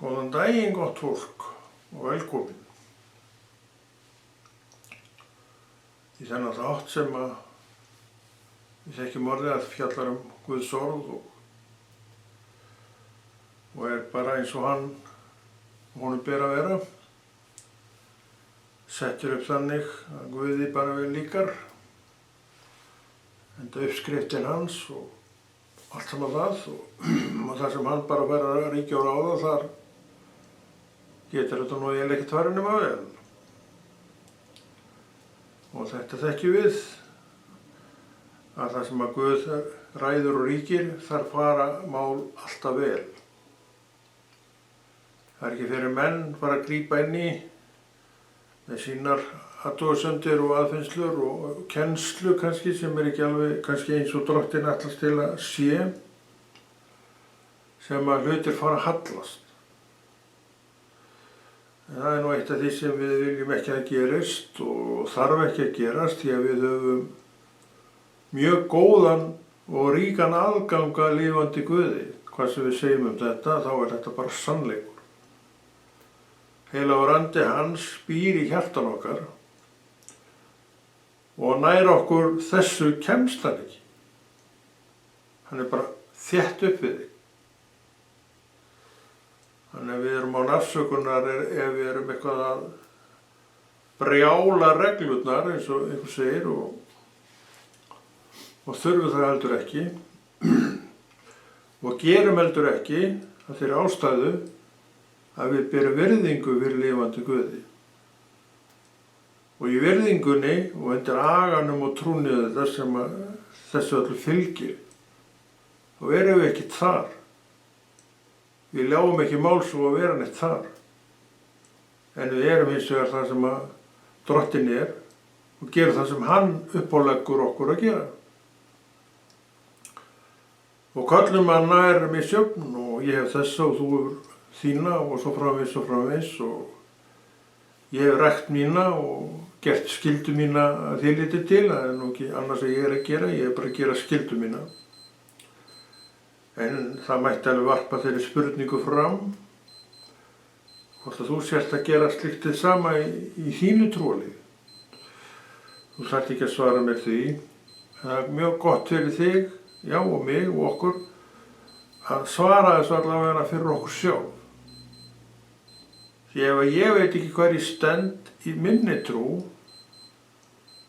Góðan daginn, gott fólk og velkomin í þennan þátt sem við þekkjum orðið að fjallar Guðs orð og bara eins og honum ber að vera, settur upp þannig að Guði bara vel líkar, enda uppskriftin hans og allt saman það og það sem hann bara verður að ríkja og ráða, þar getur þetta nú eiginlega ekkert farið nema vel. Og þetta þekkjum við, að það sem að Guð ræður og ríkir, þar fara mál alltaf vel. Það ekki fyrir menn fara að grípa inn í með sínar athugasemdir og aðfinnslur og kennslu kannski, sem ekki alveg kannski eins og Drottinn ætlast til að sé, sem að hlutir fara að hallast. En það nú eitt af því sem við viljum ekki að gerist og þarf ekki að gerast, því að við höfum mjög góðan og ríkan aðgang að lifandi Guði. Hvað sem við segjum þetta, þá þetta bara sannleikur. Heilagur andi hans býr í hjartan okkar og nær okkur þessu kemst hann ekki. Hann bara þétt upp við þig. Þannig að við erum á afsökunar ef við erum eitthvað að brjála reglurnar, eins og einhver segir, og þurfum það heldur ekki og gerum heldur ekki að þeirri ástæðu að við berum virðingu fyrir lifandi Guði. Og í virðingunni og undir aganum og trúnni þetta sem þessu öllu fylgir, þá erum við ekki þar. Við ljáum ekki máls og að vera neitt þar. En við erum hins vegar það sem að Drottinn og gerum það sem hann uppáleggur okkur að gera. Og köllum hann nær misjöfn og ég hef þessa og þú hefur þína og svo framvegis og ég hef rækt mína og gert skyldu mína að því liti til, það nú ekki annars að ég að gera, ég bara að gera skyldu mína. En það mætti alveg varpa þeirri spurningu fram, hvort að þú sért að gera slíkt hið sama í þínu trúarlífi. Þú þarft ekki að svara mér því. Það er mjög gott fyrir þig, já og mig og okkur, að svara þessu allavega fyrir okkur sjálf. Því ef ég veit ekki hver ég stend í minni trú,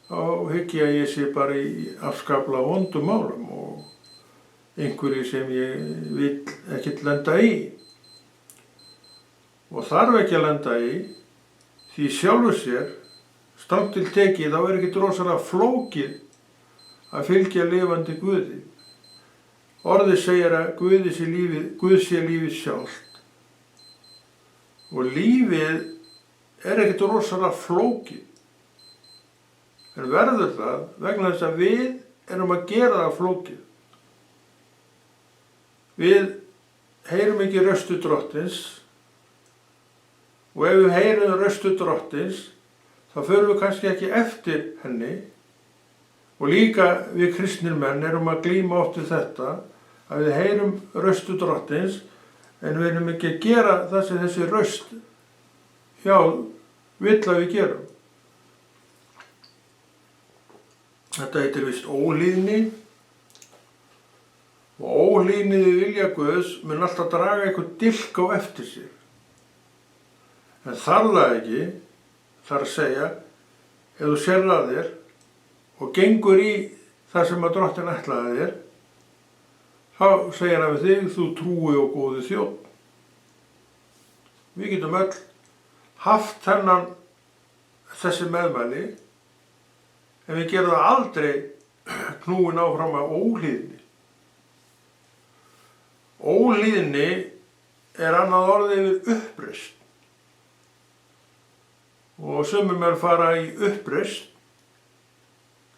þá hygg ég að ég sé bara í afskaplega vondum málum og einhverju sem ég vil ekkert lenda í. Og þarf ekki að lenda í, því sjálfur sér, strangt til tekið, þá ekkert rosalega flókið að fylgja lifandi Guði. Orðið segir að Guð sé lífið sjálft. Og lífið ekkert rosalega flókið. En verður það vegna þess að við erum að gera það flókið. Við heyrum ekki röstu Drottins og ef við heyrum röstu Drottins þá förum við kannski ekki eftir henni og líka við kristnir menn erum að glíma oft við þetta að við heyrum röstu Drottins en við erum ekki að gera það sem þessi röst vill að við gerum. Þetta heitir víst ólíðni. Og ólíðni við vilja Guðs mun alltaf draga eitthvað dilk á eftir sér. En þarf það ekki, þarf að segja, ef þú sérð að þér og gengur í það sem að Drottinn ætlaði þér, þá segir hann við þig, þú trúi og góði þjónn. Við getum öll haft þessi meðmæli, en við gerum það aldrei knúin áfram af ólíðni. Ólíðni annað orðið yfir uppreisn. Og sumir menn fara í uppreisn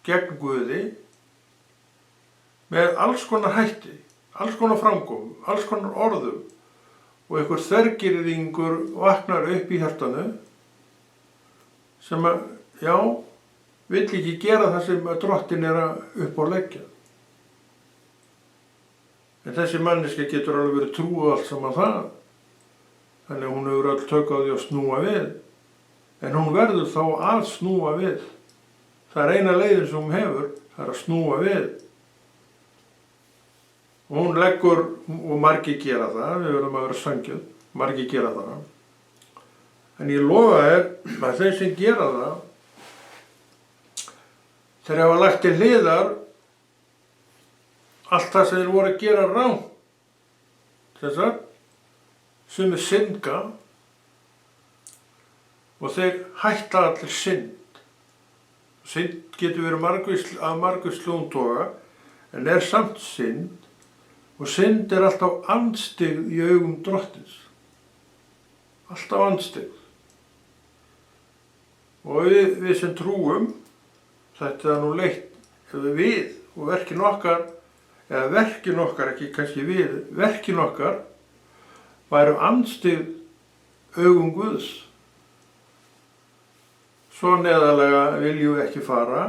gegn Guði með alls konar hætti, alls konar framkomu, alls konar orðum og einhver þvergirðingur vaknar upp í hjartanu sem vill ekki gera það sem Drottinn að uppáleggja. En þessi manneska getur alveg verið trúið allt saman það. Þannig að hún hefur öll tök á því að snúa við. En hún verður þá að snúa við. Það er eina leiðin sem hún hefur, það er að snúa við. Og hún leggur, og margir gera það, við verðum að vera sanngjörn, margir gera það. En ég lofa þér að þeir sem gera það, þeir hafa lagt til hliðar allt það sem þeir voru að gera rangt. Þess að sumir syndga og þeir hætta allir synd. Synd getur verið af margvíslegum toga en er samt synd og synd er alltaf andstyggð í augum Drottins. Alltaf andstyggð. Og við sem trúum, þetta er nú leitt við og verkin okkar, eða verkin okkar, ekki kannski við, verkin okkar væru andstyggð augum Guðs. Svo neðarlega viljum við ekki fara,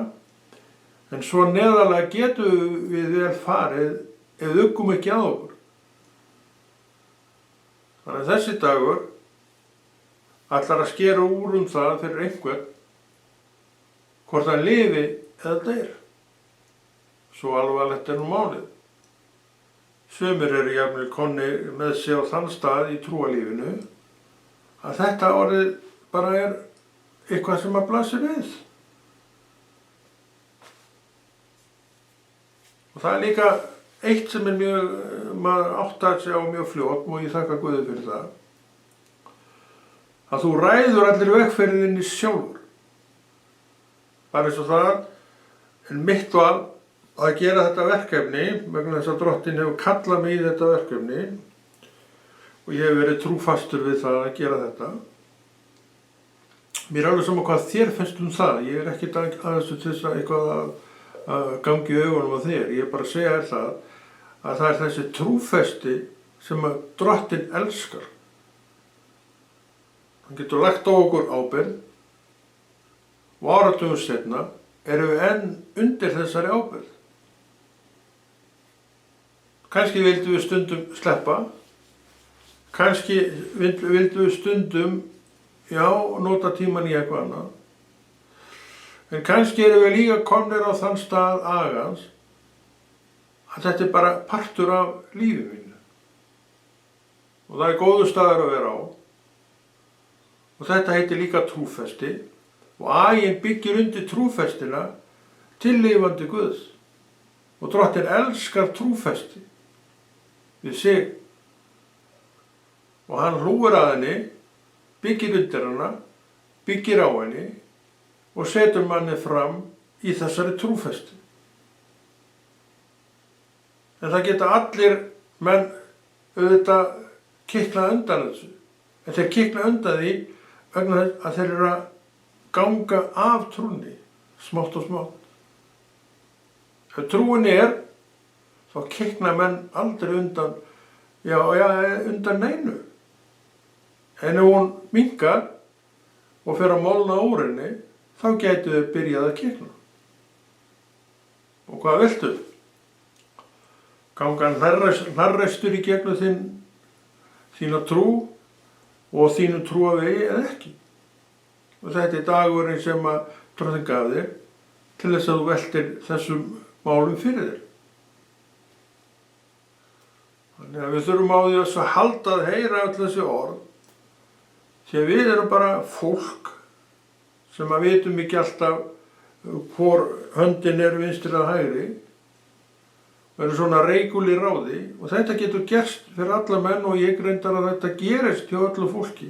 en svo neðarlega getum við vel farið ef við uggum ekki að okkur. Þannig að þessi dagur ætlar að skera úr það fyrir einhvern hvort hann lifi eða deyr. Svo alvarlegt er nú málið. Sumir eru jafnvel komnir með sig á þann stað í trúarlífinu að þetta orðið bara er eitthvað sem að blasir við. Og það er líka eitt sem er maður áttar sig á mjög fljótt og ég þakka Guði fyrir það. Að þú ræður allir vegferðinni sjálfur. Bara eins og það er mitt val að gera þetta verkefni vegna þess að Drottinn hefur kallað mig í þetta verkefni og ég hef verið trúfastur við það að gera þetta. Mér er alveg sama hvað þér finnst það. Ég er ekkert að þessu til þess að eitthvað að gangi í augunum á þér. Ég er bara að segja þér það að það er þessi trúfesti sem að Drottinn elskar. Hann getur lagt á okkur ábyrgð og áratugum seinna erum við enn undir þessari ábyrgð. Kannski vildum við stundum sleppa, kannski vildum við stundum, nota tíman í eitthvað annað. En kannski erum við líka komnir á þann stað agans að þetta er bara partur af lífi mínu. Og það er góður staður að vera á. Og þetta heitir líka trúfesti og aginn byggir undir trúfestina til lifandi Guðs. Og Drottinn elskar trúfesti við sig. Og hann hlúir að henni, byggir undir hana, byggir á henni og setur manni fram í þessari trúfesti. En það geta allir menn auðvitað kiknað undan þessu. En þeir kikna undan því vegna þess að þeir eru að ganga af trúnni, smátt og smátt. Ef trúin er, þá kikna menn aldrei undan, undan neinu. En ef hún minnkar og fer að molna úr henni, þá gætu þau byrjað að kikna. Og hvað viltu? Ganga hnarreistur í gegnum þína trú og þínu trúavegi eða ekki. Og þetta er dagurinn sem að Drottinn gaf þér til þess að þú veltir þessum málum fyrir þér. Þannig að við þurfum á því að halda að heyra öll þessi orð, því að við erum bara fólk sem að vitum ekki alltaf hvor höndin er vinstri eða hægri, og erum svona reikul í ráði, og þetta getur gerst fyrir alla menn og ég reyndar að þetta gerist hjá öllu fólki.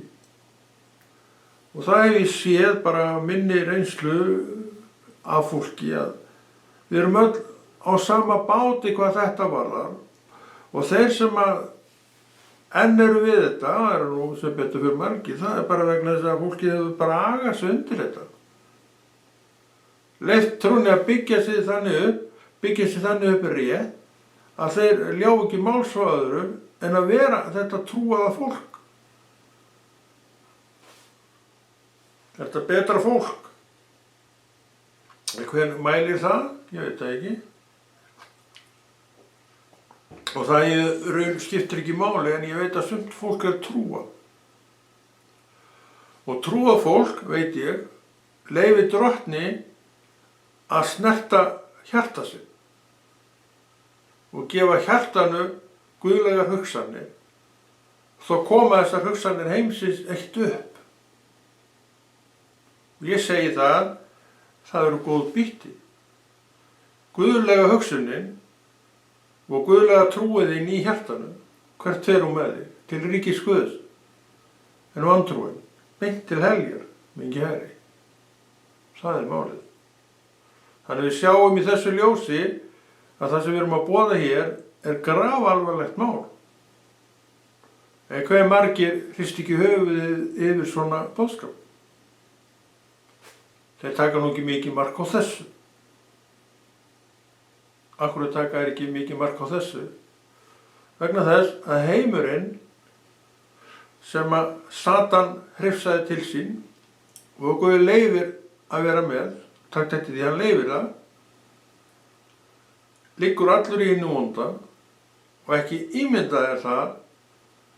Og það hef ég séð bara minni reynslu af fólki að við erum öll á sama báti hvað þetta varðar og þeir sem að enn eru við þetta, það eru nú sem betur fyrir margir, það er bara vegna þess að fólki hefur bara agað sig undir þetta. Leyft trúnni að byggja sig þannig upp rétt að þeir ljá ekki máls á öðrum en að vera þetta trúaða fólk. Þetta betra fólk. Hver mælir það? Ég veit það ekki. Og það skiptir ekki máli en ég veit að sumt fólk er trúa. Og trúað fólk, veit ég, leyfi Drottni að snerta hjarta sig og gefa hjartanu guðlegar hugsanir. Þó koma þessar hugsanir heimsins ekkert upp. Og ég segi það eru góð býtti. Guðlega hugsunin og guðlega trúiðin í hjartanu, hvert fer hún með þig? Til ríkis Guðs. En vantrúin, beint til heljar, mingi herri. Það málið. Þannig við sjáum í þessu ljósi að það sem við erum að boða hér grafalvarlegt mál. En hve margir hrista ekki höfuðið yfir svona boðskap? Þeir taka nú ekki mikið mark á þessu. Af hverju taka þeir ekki mikið mark á þessu? Vegna þess að heimurinn sem að Satan hrifsaði til sín og Guð leyfir að vera með, takt eftir því hann leyfir það, liggur allur í hinu vonda og ekki ímyndað það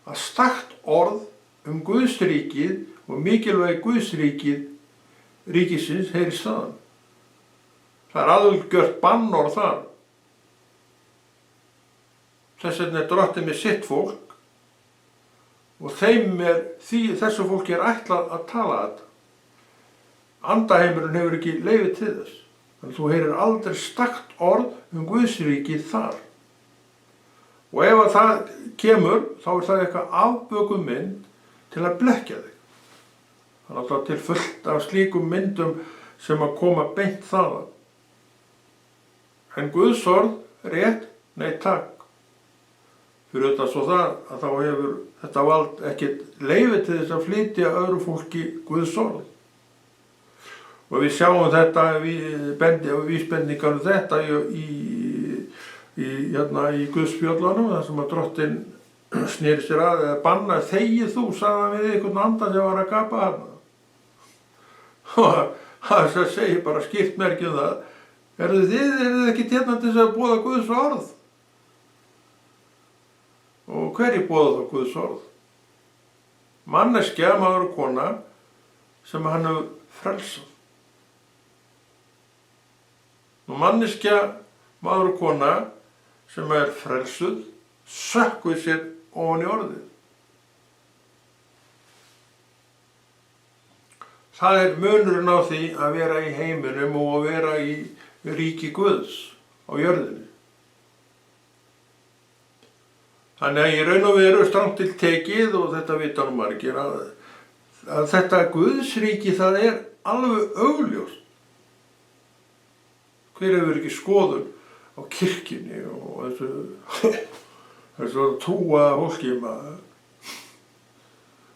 að stakt orð Guðsríkið og mikilvægi Guðsríkið ríkisins heyri staðan. Það algjört bannorð þar. Þess vegna Drottinn með sitt fólk og þessu fólki ætlað að tala þetta. Andaheimurinn hefur ekki leyfi til þess. Þannig þú heyrir aldrei stakt orð Guðsríkið þar. Og ef að það kemur, þá það eitthvað afbökuð mynd til að blekkja þig. Það alltaf til fullt af slíkum myndum sem að koma beint þaðan. En Guðs orð, rétt, nei takk. Fyrir þetta svo það að þá hefur þetta vald ekkert leyfi til þess að flytja öðru fólki Guðs orð. Og við sjáum þetta, vísbendingar þetta í Guðspjöllunum, þar sem að Drottinn sneri sér að eða banna, þegið þú, sagði hann við einhvern andan sem var að gapa hana. Og það segir bara skýrt merkjum það, eruð þið ekki hérna til þess að boða Guðs orð? Og hverju boða þá Guðs orð? Manneskja, maður og kona, sem hann hefur frelsað. Og manneskja, maður og kona sem frelsuð, sökkvið sér ofan í orðið. Það munurinn á því að vera í heiminum og að vera í ríki Guðs á jörðinni. Þannig að í raun og veru strangt til tekið, og þetta vita nú margir, að þetta Guðsríki það alveg augljóst. Hver hefur ekki skoðun á kirkjunni og þessu trúaða fólki maður?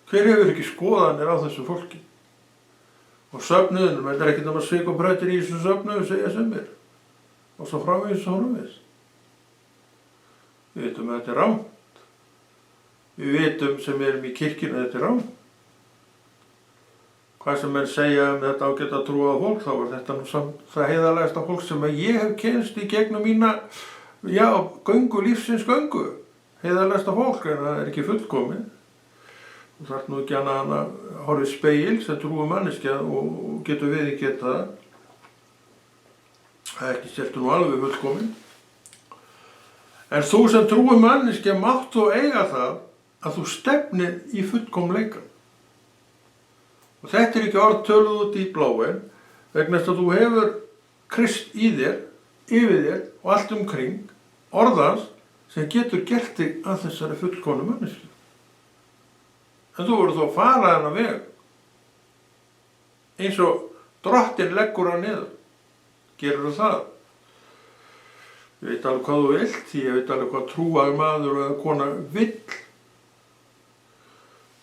Hver hefur ekki skoðanir á þessu fólki? Og söfnuðunum, þetta ekkert að svik og brautir í þessu söfnuðu, segja sumir. Og svo framvegis og framvegis. Við vitum að þetta rangt. Við vitum sem erum í kirkjunni að þetta rangt. Hvað sem menn segja þetta ágæta trúaða fólk, þá þetta nú það heiðarlegasta fólk sem ég hef kynst í gegnum mína, göngu, lífsins göngu. Heiðarlegasta fólk, en það ekki fullkomið. Þú þarft nú ekki annað að horfa í spegil sem trúi manneskja og getur við ekki það. Það ekki sértu nú alveg fullkomið. En þú sem trúi manneskja mátt þú eiga það að þú stefnir í fullkomleikann. Og þetta ekki orð töluð út í bláinn, vegna þess að þú hefur Krist í þér, yfir þér og allt umkring, orðans sem getur gert þig að þessari fullkomnu manneskju. En þú verður þó að fara þennan veg. Eins og Drottinn leggur hann niður. Gerur það? Ég veit alveg hvað þú vilt, því ég veit alveg hvað trúaður maður eða kona vill.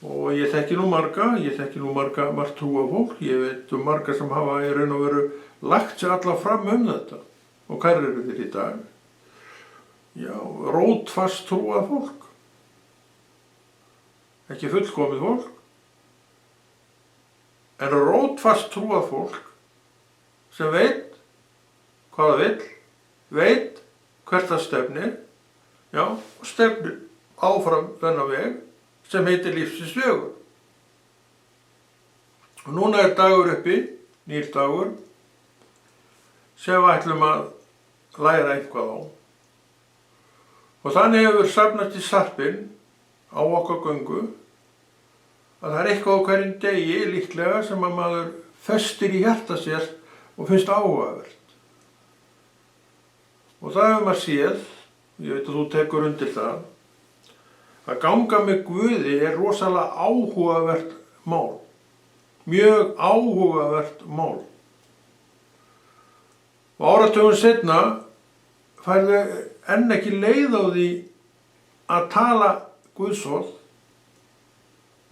Og ég þekki nú marga margt trúa fólk, ég veit marga sem hafa í raun og veru lagt sig alla fram þetta. Og hver eru þeir í dag? Já, rótfast trúa fólk. Ekki fullkomið fólk. En rótfast trúa fólk sem veit hvað það vill, veit hvert það stefnir, og stefnir áfram þennan veg sem heitir lífsins vegur. Og núna er dagur uppi, nýr dagur, sem við ætlum að læra eitthvað á. Og þannig hefur safnast í sarpinn á okkar göngu að það er eitthvað á hverjum degi líklega sem að maður festir í hjarta sér og finnst áhugavert. Og það hefur maður séð, ég veit að þú tekur undir það, að ganga með Guði er rosalega áhugavert mál. Mjög áhugavert mál. Og áratugum seinna færðu enn ekki leið á því að tala Guðsorð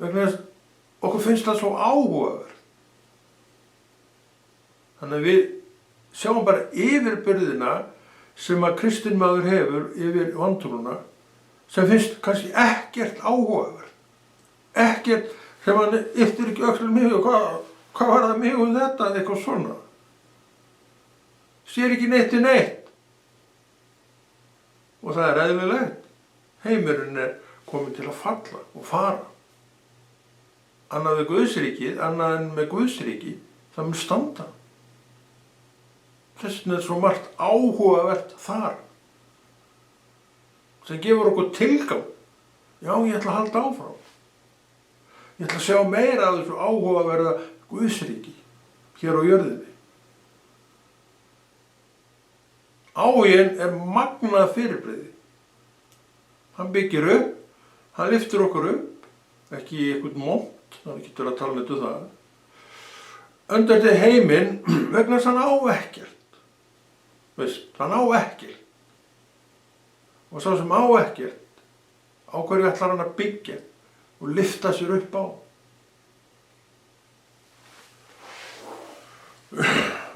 vegna þess að okkur finnst það svo áhugavert. Þannig að við sjáum bara yfirbyrðina sem að kristinn maður hefur yfir vantrúna sem finnst kannski ekkert áhugavert. Ekkert sem hann yftir ekki öxlum mig og hvað var það mig þetta eða eitthvað svona. Sér ekki neitt í neitt. Og það er eðlilegt. Heimurinn er komin til að falla og fara. Annað við Guðsríkið, annað en með Guðsríki, það mun standa. Þess vegna er svo margt áhugavert þar. Sem gefur okkur tilgang. Já, ég ætla að halda áfram. Ég ætla að sjá meira af þessu áhugaverða Guðsríki hér á jörðinni. Áhuginn er magnað fyrirbrigði. Hann byggir upp, hann lyftir okkur upp, ekki í einhvern mónt, það er ekki til að tala neitt um það. Öndar til heiminn vegna þess að hann á ekkert. Veist, hann á ekkert. Og sá sem á ekkert, á hverju ætlar hann að byggja og lyfta sér upp á.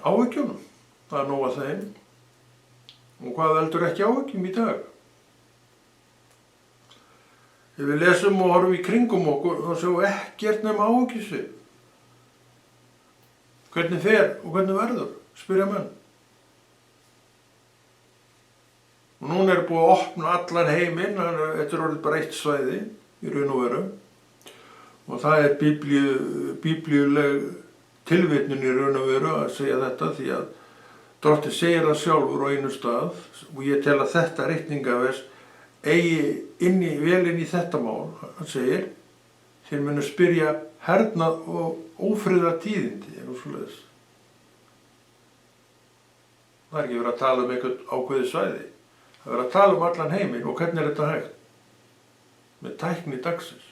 Áhyggjunum, það er nóg að þeim. Og hvað veldur ekki áhyggjum í dag? Ef við lesum og horfum í kringum okkur, þá sjáum við ekkert nema áhyggjusvip. Hvernig fer og hvernig verður, spyrja menn. Og núna er búið að opna allan heiminn, þetta er orðið bara eitt svæði í raun og veru. Og það er biblíuleg tilvitnun í raun og veru að segja þetta því að Drottinn segir það sjálfur á einu stað og ég tel að þetta ritningavers eigi vel inn í þetta mál. Hann segir, þeir munu spyrja hernað og ófriðar tíðindi, eða svoleiðis. Það er ekki verið að tala um einhvern ákveðið svæði. Það er verið að tala um allan heiminn og hvernig er þetta hægt? Með tækni dagsins.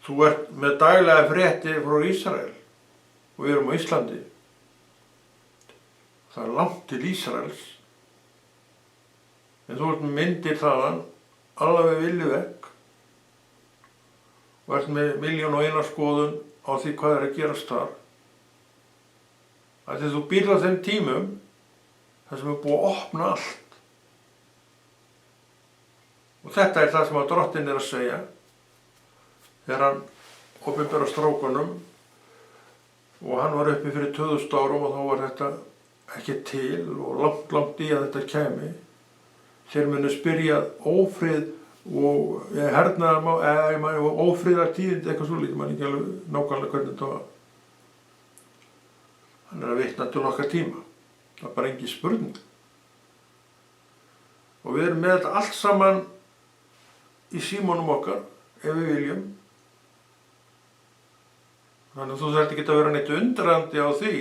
Þú ert með daglega fréttir frá Ísrael og við erum á Íslandi. Það er langt til Ísraels. En þú ert með myndir þaðan, alveg vilju vekk og ert með 1.000.001 skoðun á því hvað er að gerast þar. Þegar þú býrð á þeim tímum þar sem er búið að opna allt. Og þetta er það sem að Drottinn er að segja þegar hann opinberar strákunum og hann var uppi fyrir 2000 árum og þá var þetta ekki til og langt í að þetta kæmi. Þeir munu spyrja ófrið og hernaðarmál, ófriðar tíðindi, eitthvað svolítið, maður ekki alveg nákvæmlega hvernig þetta var. Hann er að vitna til okkar tíma. Það er bara engin spurning. Og við erum með þetta allt saman í símanum okkar, ef við viljum. Þannig að þú þarft ekki að vera neitt undrandi á því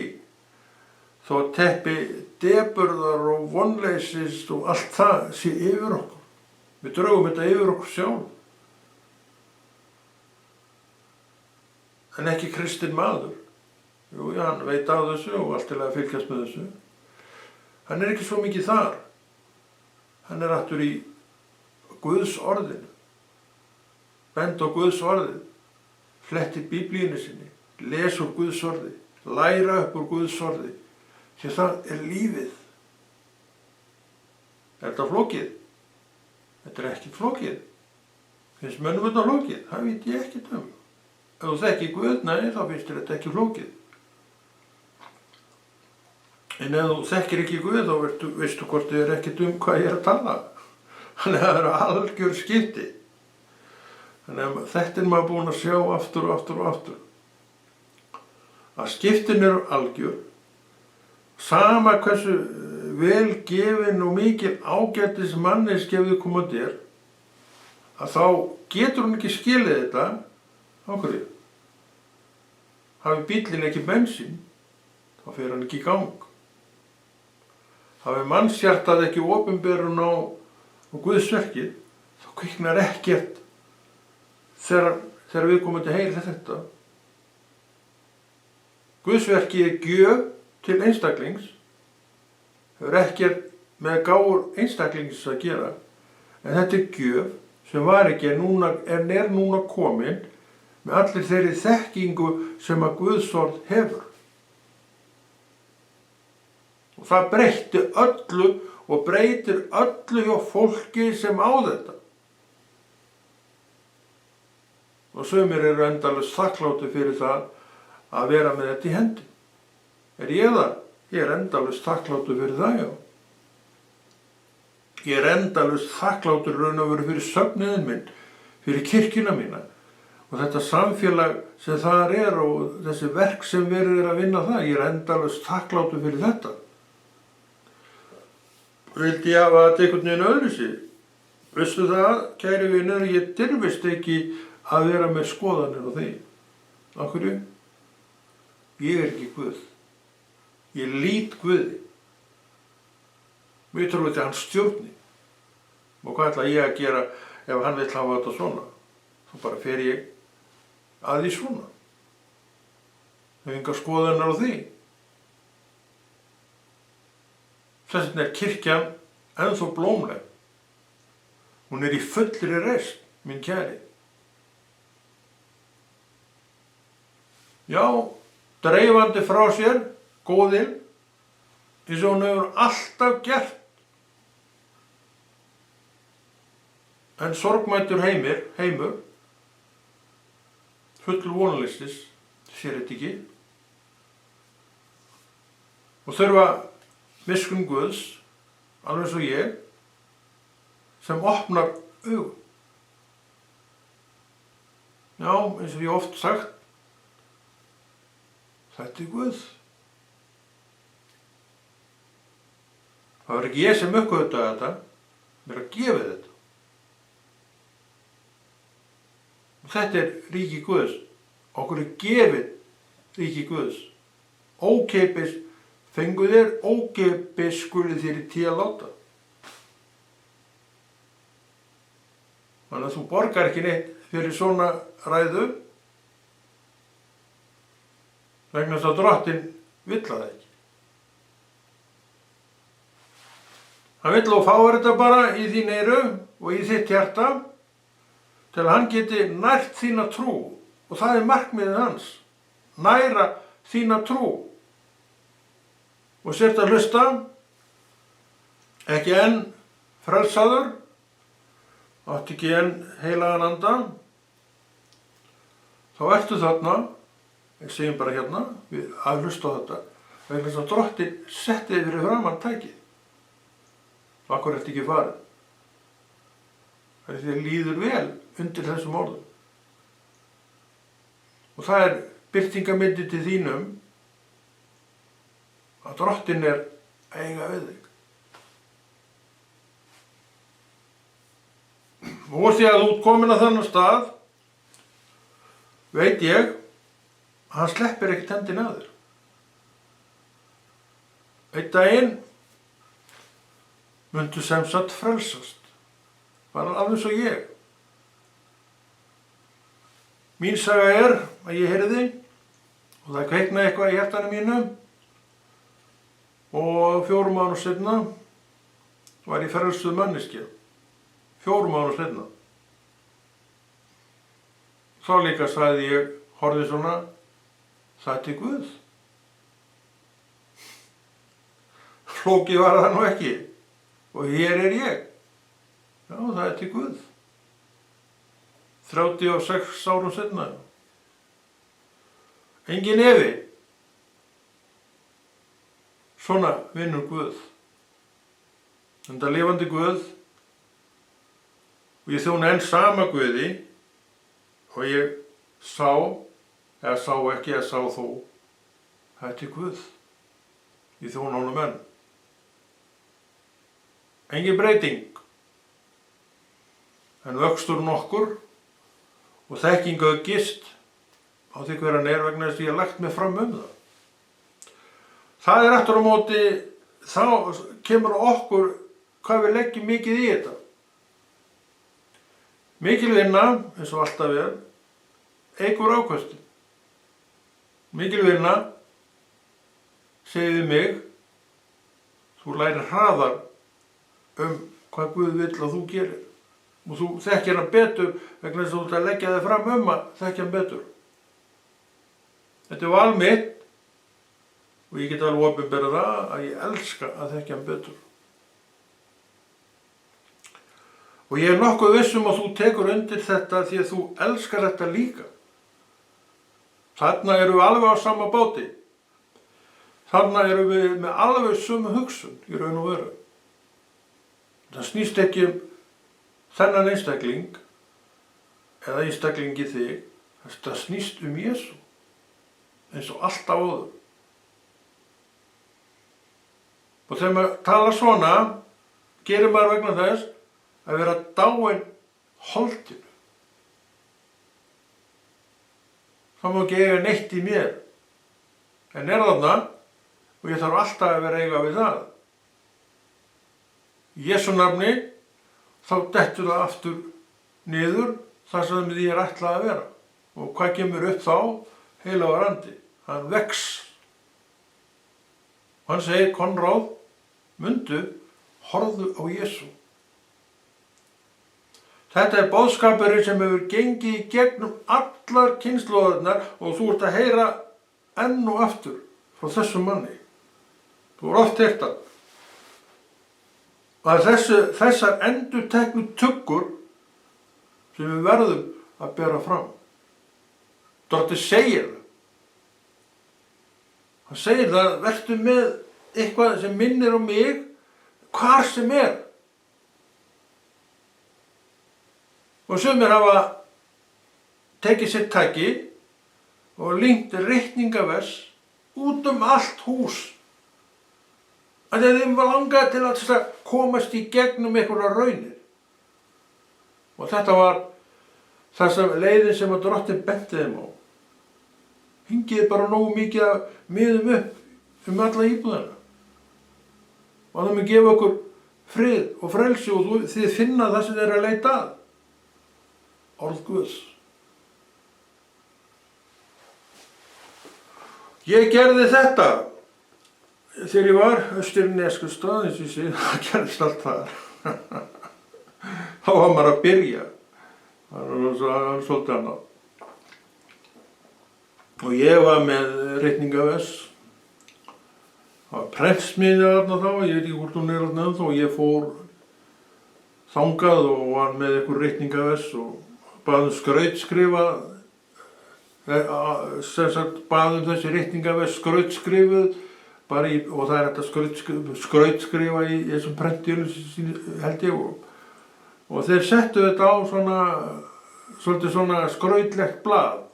þó að teppi deburðar og vonleysis og allt það sé yfir okkur. Við draugum þetta yfir okkur sjálf. En ekki kristinn maður. Jú, já, hann veit á þessu og allt til að fylgjast með þessu. Hann er ekki svo mikið þar. Hann er aftur í Guðs orðinu. Bend á Guðs orðið. Fletti biblíunni sinni. Les úr Guðs orði. Læra upp úr Guðs orði. Því það er lífið. Er þetta flókið? Þetta er ekki flókið. Finnst mönnum þetta flókið? Það veit ég ekkert um. Ef þú þekkir Guð, nei, þá finnst þér þetta ekki flókið. En ef þú þekkir ekki Guð, þá veistu hvort þið er ekkert um hvað ég er að tala. Þannig að það eru algjör skipti. Þannig að þetta er maður búinn að sjá aftur og aftur og aftur. að skiptin eru algjör, sama hversu vel gefin og mikil ágætis manneskja viðkomandi er, að þá getur hún ekki skilið þetta. Á hverju? Hafi bíllinn ekki bensín, þá fer hann ekki í gang. Hafi mannshjartað ekki opinberun á Guðsverkið, þá kviknar ekkert þegar viðkomandi heyrir þetta. Guðsverkið er gjöf til einstaklings, hefur ekkert með gáfur einstaklings að gera, en þetta er gjöf sem var ekki en er núna komin með allir þeirri þekkingu sem að Guðsorð hefur. Og það breytti öllu og breytir öllu hjá fólki sem á þetta. Og sumir eru endalaust þakklátir fyrir það að vera með þetta í hendi. Er ég það? Ég er endalaust þakklátur fyrir það, já. Ég er endalaust þakklátur raun og veru fyrir söfnuðinn minn, fyrir kirkjuna mína og þetta samfélag sem þar er og þessi verk sem verið er að vinna það. Ég er endalaust þakklátur fyrir þetta. Vildi ég hafa þetta einhvern veginn öðruvísi? Veistu það, kæri vinur, ég dirfist ekki að vera með skoðanir á því. Af hverju? Ég er ekki Guð. Ég lít Guði. Mér trúi til hans stjórni. Og hvað ætla ég að gera ef hann vill hafa þetta svona? Þá bara fer ég að því svona. Það er engar skoðanir á því. Þess vegna er kirkjan ennþá blómleg. Hún er í fullri reisn, minn kæri. Já, dreifandi frá sér, góðinn, eins og hún hefur alltaf gert. En sorgmættur heimur, fullur vonalistis, sér þetta ekki. Og þurfa miskunn Guðs, alveg eins og ég, sem opnar augun. Já, eins og ég oft sagt, þetta er Guð. Það var ekki ég sem uppgötvaði þetta, mér að gefa þetta. Og þetta er ríki Guðs. Okkur er gefið ríki Guðs. Ókeypis fengu þér, ókeypis skulu þér í tíu að láta. Þannig að þú borgar ekki neitt fyrir svona ræðu, vegna þess að drottinn vill það ekki. Hann vill og fáir þetta bara í þín eyru og í þitt hjarta til að hann geti nært þína trú og það er markmiðið hans. Næra þína trú. Og sért að hlusta, ekki enn frelsaður, átt ekki enn heilagan anda, þá ertu þarna, ég segjum bara hérna, að hlusta á þetta, vegna þess að drottinn setti þig fyrir framan tækið. Akkur ertu ekki farið? Þér líður vel undir þessum orðum. Og það er birtingarmyndi til þínum að drottinn er að eiga við þig. Og úr því að þú ert komin að þennan stað, veit ég að hann sleppir ekkert hendina að þér. Einn daginn muntu sem sagt frelsast. Bara alveg svo ég. Mín saga er að ég heyrði og það kveiknaði eitthvað í hjartanu mínu og 4 mánuðum seinna var ég frelsuð manneskja. 4 mánuðum seinna. Þá líka sagði ég, horfði svona, það er Guð. Flókið var það nú ekki. Og hér er ég. Já, það er til Guð. 36 árum seinna. Engin efi. Svona vinnur Guð. Þetta lifandi Guð. Og ég þjóna enn sama Guði. Og ég sá, eða sá ekki, eða sá þó, Þetta er Guð. Ég þjóna honum enn. Engin breyting. En vöxtur nokkur og þekking aukist á því hver hann er vegna þess að ég hef lagt mig fram það. Það er aftur á móti, þá kemur okkur hvað við leggjum mikið í þetta. Mikil vinna, eins og alltaf er, eykur afköstin. Mikil vinna, segir mig, þú lærir hraðar hvað Guð vill að þú gerir. Og þú þekkir hann betur vegna þess að þú ert að leggja þig fram að þekkja hann betur. Þetta er val mitt og ég get alveg opinberað það að ég elska að þekkja hann betur. Og ég er nokkuð viss að þú tekur undir þetta því að þú elskar þetta líka. Þarna erum við alveg á sama báti. Þarna erum við með alveg sömu hugsun í raun og veru. Það snýst ekki þennan einstakling eða einstaklingi þig. Það snýst Jesú eins og alltaf áður. Og þegar maður tala svona, gerir maður vegna þess að vera dáinn holdinu. Það má ekki eiga neitt í mér. En er þarna og ég þarf alltaf að vera eiga við það. Í Jesú nafni þá dettur það aftur niður þar sem því er ætlað að vera. Og hvað kemur upp þá? Heilagur andi. Hann vex. Hann segir, Konráð, mundu, horfðu á Jesú. Þetta er boðskapurinn sem hefur gengið í gegnum allar kynslóðirnar og þú ert að heyra enn og aftur frá þessum manni. Þú er oft heyrt það. Og þessar endurteknu tuggur sem við verðum að bera fram. Drottinn segir það. Hann segir það, vertu með eitthvað sem minnir á mig hvar sem er. Og sumir hafa tekið sér tæki og lengt reikningavers út allt hús. Að þeim var langað til að komast í gegnum einhverjar raunir. Og þetta var það leiðin sem að Drottinn benti þeim á. Hingið bara nógu mikið að miðum upp alla íbúðina. Og það mun gefa okkur frið og frelsi og þið finna það sem þið eru að leita að. Orð Guðs. Ég gerði þetta þegar ég var austur í Neskaupstað, eins og ég segi, það gerðist allt þar. Þá var maður að byrja. Það var svolítið annað. Og ég var með reikningavers. Það var prentsmiðja þarna þá, ég veit ekki hvort hún er þarna ennþá, og ég fór þangað og var með einhver reikningavers og bað skrautskrifa, sem sagt bað þessi reikningavers skrautskrifuð, og það er þetta skrautskrifa í þessum prentjölum held ég, og þeir settu þetta á svolítið svona skrautlegt blað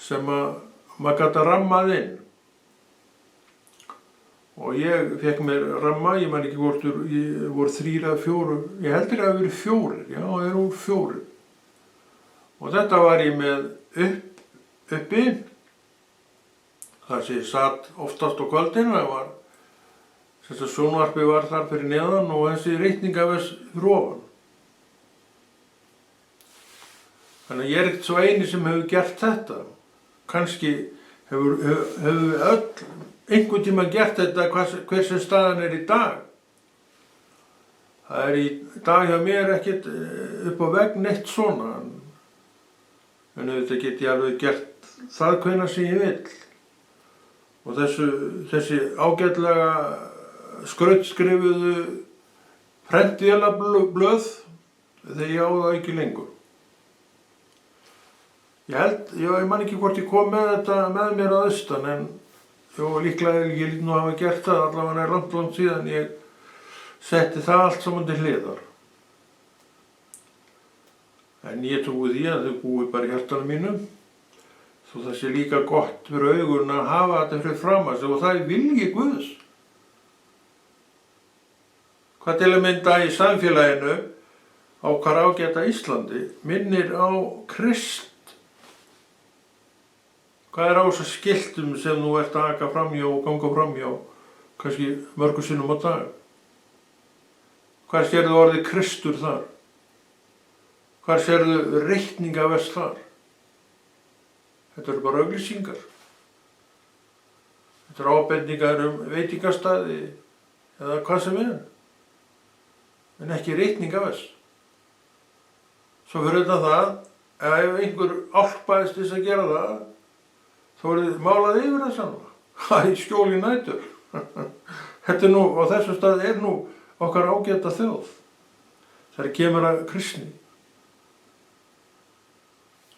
sem maður gat að rammað inn. Og ég fekk mér ramma, ég man ekki hvort voru 3 eða 4, ég heldur að það hafi verið 4, já, það eru 4. Og þetta var ég með uppi, þar sem ég satt oftast á kvöldinu, það var, þess að sjónvarpið var þar fyrir neðan og þessi reikningavers fyrir ofan. Þannig að ég er ekkert svo eini sem hefur gert þetta. Kannski hefur við öll einhvern tíma gert þetta hver sem staðan er í dag. Það er í dag hjá mér ekkert upp á vegg neitt svona. En auðvitað get ég alveg gert það hvenær sem ég vill. Og þessi ágætlega skrautskrifuðu prentvélablöð, þegar ég á það ekki lengur. Ég man ekki hvort ég kom með þetta með mér að austan, en líklega ég lít nú hafa gert það, allavega er langt síðan ég setti það allt saman til hliðar. En ég trúi því að þau búi bara í hjartanum mínu. Svo það sé líka gott fyrir augun að hafa þetta fyrir fram að sig og það er vilji Guðs. Hvað til að mynda í samfélaginu á okkar ágæta Íslandi minnir á Krist. Hvað er á þessum skiltum sem þú ert að aka framhjá og ganga framhjá, kannski mörgum sinnum á dag? Hvað sérðu orðið Kristur þar? Hvað sérðu reikningavers þar? Þetta eru bara auglýsingar. Þetta eru ábendingar veitingastaði eða hvað sem er. En ekki reikningavers. Svo fyrir utan það, ef einhver álpaðist þess að gera það, þá er þið málað yfir það sannlega. Það er skjóli nætur. Þetta er nú, á þessu stað er nú okkar ágæta þjóð. Það kemur að kristni.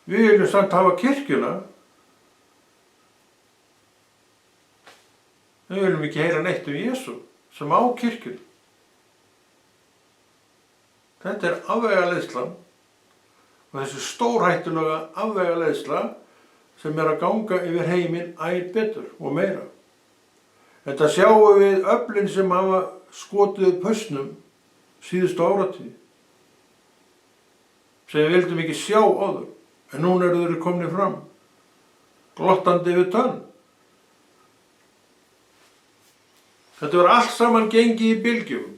Við viljum samt hafa kirkjuna. Við viljum ekki heyra neitt Jesú sem á kirkjuna. Þetta er afvegaleiðslan og þessi stórhættulega afvegaleiðsla sem er að ganga yfir heiminn æ betur og meira. Þetta sjáum við öflin sem hafa skotið upp hausnum síðustu áratug, sem við vildum ekki sjá áður, en núna eru þeir komnir fram, glottandi við tönn. Þetta var allt saman gengið í bylgjum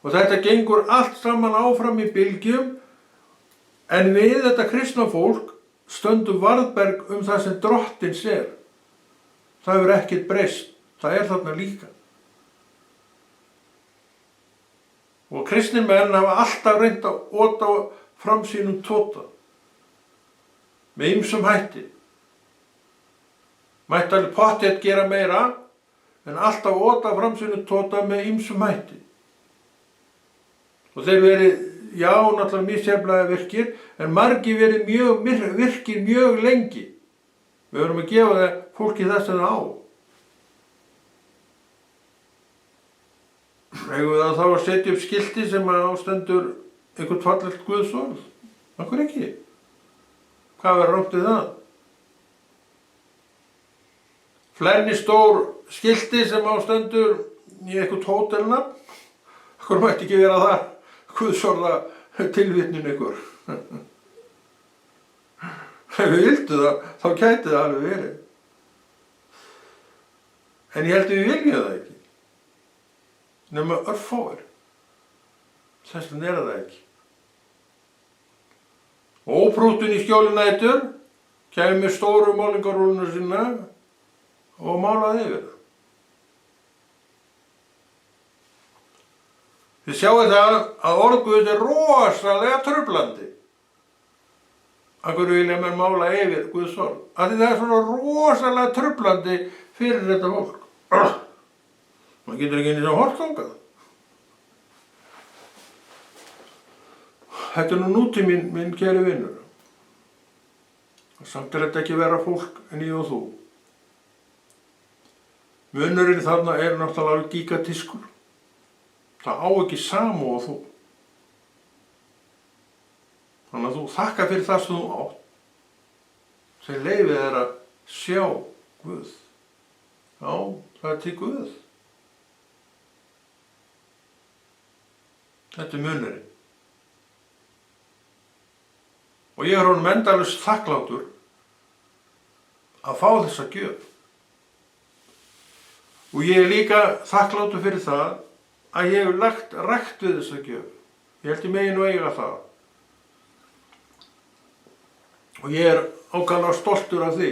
og þetta gengur allt saman áfram í bylgjum, en við þetta kristna fólk stöndum varðberg það sem Drottinn sér. Það hefur ekkert breyst, það er þarna líka. Og kristnir menn hafa alltaf reynt að ota fram sínum tóta, með ýmsum hætti. Mætti alveg pottþétt gera meira, en alltaf ota fram sínum tóta með ýmsum hætti. Og þeir verið, já, náttúrulega misjafnlega virkir, en margir verið virkir mjög lengi. Við verðum að gefa það fólki þess að á. Eigum við þá að setja upp skilti sem ástendur einhvern fallegt Guðs orð? Af hverju ekki? Hvað verður rangt við það? Flenni stór skilti sem ástendur í einhvern hótelnafn? Af hverju mætti ekki vera það Guðs orða tilvitnun ykkur? Ef við vildu það, þá gæti það alveg verið. En ég held að við viljum það ekki. Nema örfáir. Þess vegna er það ekki. Óprúttinn í skjóli nætur kæmi með stóru málingarúluna sína og málaði yfir það. Þið sjáu það að orð Guðs er rosalega truflandi. Af hverju vilja menn mála yfir Guðs orð? Af því það er svona rosalega truflandi fyrir þetta fólk. Man getur ekki einu sem horft þangað. Þetta er nú nútíminn, minn kæri vinur. Samt er þetta ekki vera fólk en ég og þú. Munurinn þarna er náttúrulega gigantískur. Það á ekki samúð og þú. Þannig að þú þakka fyrir það sem þú átt, sem leyfir þér að sjá Guð. Já, það er til Guð. Þetta er munurinn. Og ég er honum endalaust þakklátur að fá þessa gjöf. Og ég er líka þakklátur fyrir það að ég hef lagt rækt við þessa gjöf. Ég held ég megi nú eiga það. Og ég er ákaflega stoltur af því.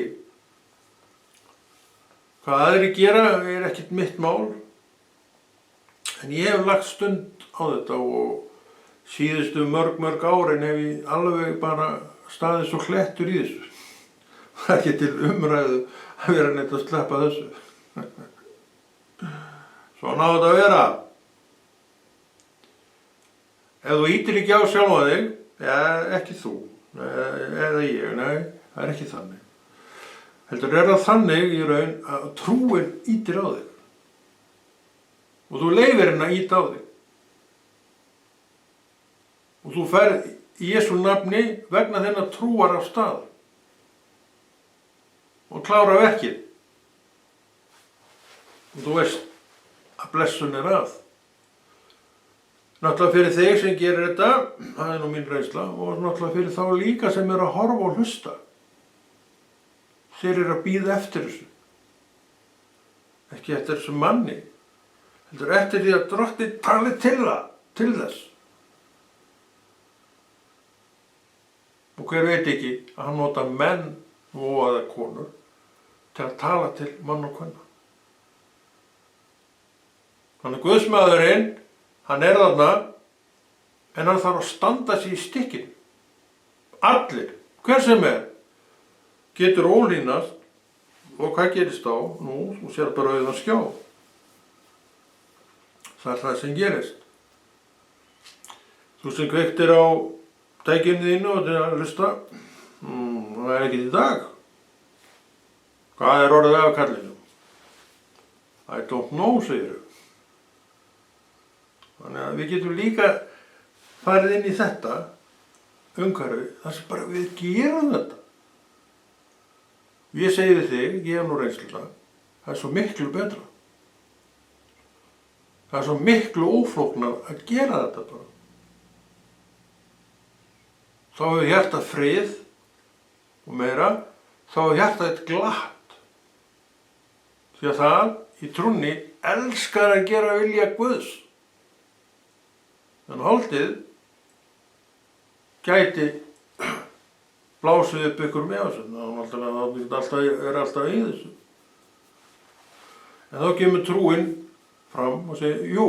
Hvað aðrir gera er ekkert mitt mál. En ég hef lagt stund á þetta og síðustu mörg árin hef ég alveg bara staðið svo klettur í þessu. Það er ekki til umræðu að vera neitt að sleppa þessu. Svona á þetta að vera. Ef þú ýtir ekki á sjálfa þig, ekki þú. Eða ég, nei, það er ekki þannig. Heldur er það þannig í raun að trúin ýtir á þig. Og þú leyfir henni að ýta á þig. Og þú ferð í Jesú nafni vegna þennan trúar af stað. og klára verkið. Og þú veist að blessun að. Náttúrulega fyrir þeir sem gerir þetta, það nú mín reynsla, og náttúrulega fyrir þá líka sem að horfa og hlusta. Þeir að bíða eftir þessu. Ekki eftir þessu manni, heldur eftir því að Drottinn tali til þess. Og hver veit ekki að hann nota menn og eða konur til að tala til mann og kvenna. Þannig Guðsmaðurinn, hann þarna, en hann þarf að standa sig í stykkinu. Allir, hver sem getur ólínast, og hvað gerist þá? Nú, þú sér bara auðan skjá. Það það sem gerist. Þú sem kveiktir á tækinu þínu og til að hlusta, það ekkert í dag. Hvað orðið af kallinu? I don't know, segir þau. Þannig að við getum líka farið inn í þetta umhverfi, þar sem bara við gerum þetta. Ég segi við þig, ég hef nú reynsluna, það svo miklu betra. Það svo miklu óflóknar að gera þetta bara. Þá hefur hjartað frið og meira, þá hefur hjartað eitt glatt. Því að það í trúnni elskar að gera vilja Guðs. En holdið gæti blásið upp ykkur með þessu, það alltaf í þessu. En þá kemur trúin fram og segir, jú,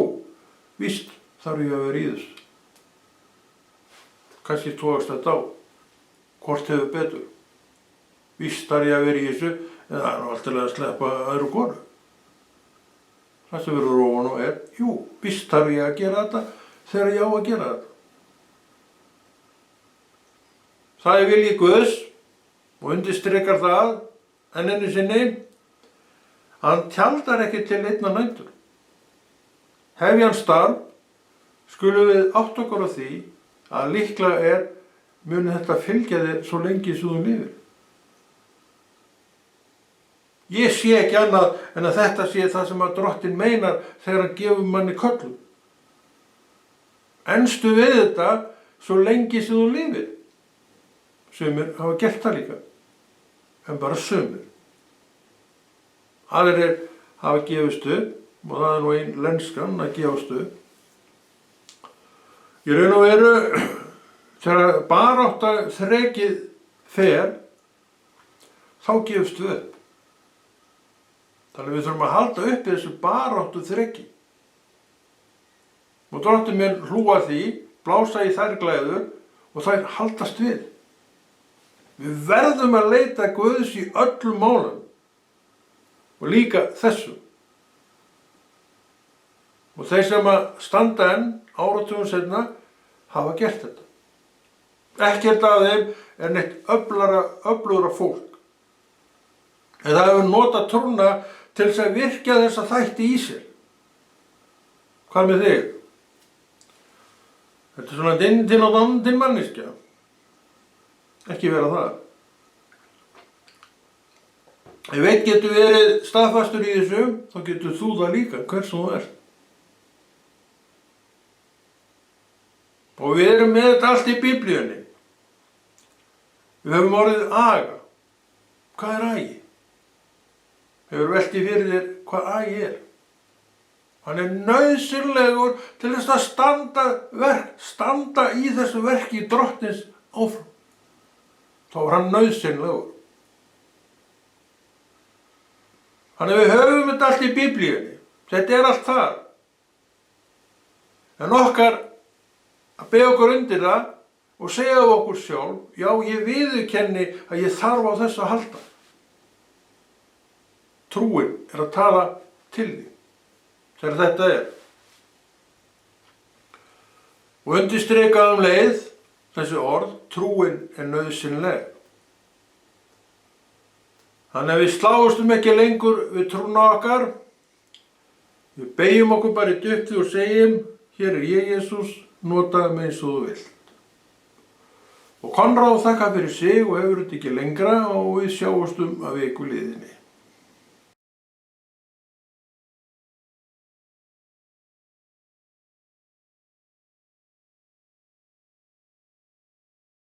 víst þarf ég að vera í þessu. Kannski tókast þetta á, hvort hefur betur. Víst þarf ég að vera í þessu, en það alltaf að sleppa öðru konu. Það sem verður ofan og jú, víst þarf ég að gera þetta, þegar ég á að gera þetta. Það vilji Guðs og undirstrikar það enn einu sinni. Hann tjaldar ekki til einnar nætur. Hefji hann starf, skulum við átta okkur á því að líklega muni þetta fylgja þér svo lengi sem þú lifir. Ég sé ekki annað en að þetta sé það sem að Drottinn meinar þegar hann gefur manni köllun. Enstu við þetta svo lengi sem þú lifir. Sumir hafa gert það líka, en bara sumir. Aðrir hafa gefist upp, og það nú ein lenskan að gefast upp. Í raun og veru, þegar barátta þrekið fer, þá gefst við upp. Þannig við þurfum að halda upp þessu baráttu þreki. Og Drottinn mun hlúa því, blása í þær glæður og þær haldast við. Við verðum að leita Guðs í öllum málum og líka þessu. Og þeir sem að standa enn áratugum seinna hafa gert þetta. Ekkert af þeim neitt öflugra fólk. En það hefur notað trúna til þess að virkja þessa þætti í sér. Hvað með þig? Þetta svona dinn og dandinn manneskja. Ekki vera það. Ef einn getur verið staðfastur í þessu, þá getur þú það líka, hvers þú ert. Og við erum með þetta allt í Biblíunni. Við höfum orðið aga. Hvað agi? Hefur veltið fyrir þér hvað agi Hann nauðsynlegur til þess að standa í þessu verki Drottins áfram. Þá hann nauðsynlegur. Þannig við höfum þetta allt í Biblíunni. Þetta allt þar. En okkar að beygja okkur undir það og segja okkur sjálf, já, ég viðurkenni að ég þarf á þessu að halda. Trúin að tala til því. Þegar þetta Og undirstrikað leið þessi orð, trúin nauðsynleg. Þannig að við sláumst ekki lengur við trúna okkar. Við beygjum okkur bara í dufti og segjum, hér ég, Jesús, notaðu mig eins og þú vilt. Og Konráð þakka fyrir sig og hefur þetta ekki lengra og við sjáumst að viku liðinni.